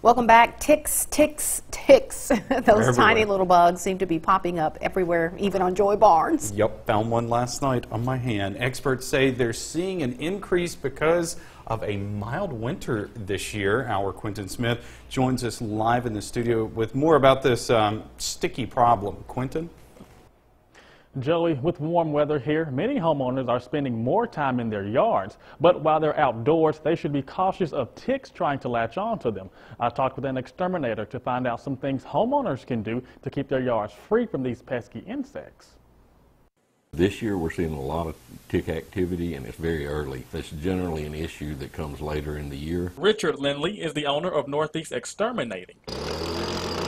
Welcome back. Ticks, ticks, ticks. Those tiny little bugs seem to be popping up everywhere, even on Joy Barnes. Yep, found one last night on my hand. Experts say they're seeing an increase because of a mild winter this year. Our Quentin Smith joins us live in the studio with more about this sticky problem. Quentin? Joey, with warm weather here, many homeowners are spending more time in their yards. But while they're outdoors, they should be cautious of ticks trying to latch on to them. I talked with an exterminator to find out some things homeowners can do to keep their yards free from these pesky insects. This year we're seeing a lot of tick activity, and it's very early. That's generally an issue that comes later in the year. Richard Lindley is the owner of Northeast Exterminating.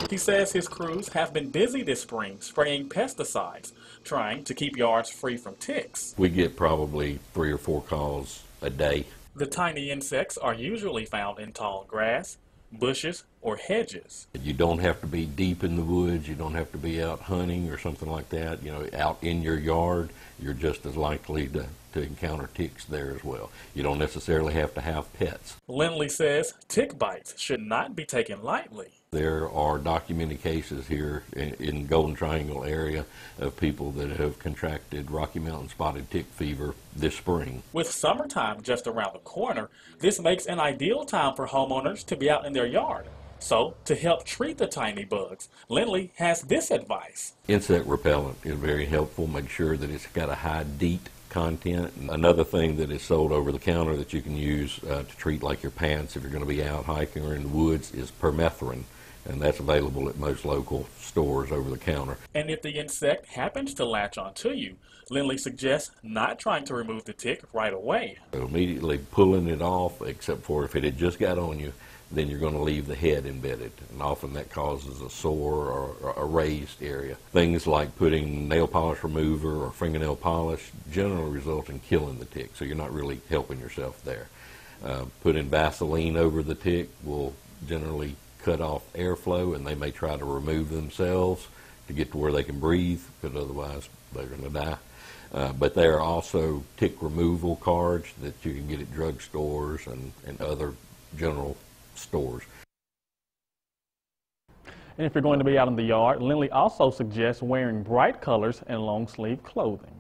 He says his crews have been busy this spring spraying pesticides, trying to keep yards free from ticks. We get probably 3 or 4 calls a day. The tiny insects are usually found in tall grass, bushes, or hedges. You don't have to be deep in the woods. You don't have to be out hunting or something like that. You know, out in your yard, you're just as likely to encounter ticks there as well. You don't necessarily have to have pets. Lindley says tick bites should not be taken lightly. There are documented cases here in Golden Triangle area of people that have contracted Rocky Mountain spotted tick fever this spring. With summertime just around the corner, this makes an ideal time for homeowners to be out in their yard. So, to help treat the tiny bugs, Lindley has this advice. Insect repellent is very helpful. Make sure that it's got a high DEET content. And another thing that is sold over the counter that you can use to treat like your pants if you're going to be out hiking or in the woods is permethrin. And that's available at most local stores over the counter. And if the insect happens to latch onto you, Lindley suggests not trying to remove the tick right away. So immediately pulling it off, except for if it had just got on you, then you're going to leave the head embedded. And often that causes a sore or a raised area. Things like putting nail polish remover or fingernail polish generally result in killing the tick, so you're not really helping yourself there. Putting Vaseline over the tick will generally cut off airflow, and they may try to remove themselves to get to where they can breathe, because otherwise they're going to die. But there are also tick removal cards that you can get at drugstores and other general stores. And if you're going to be out in the yard, Lindley also suggests wearing bright colors and long sleeve clothing.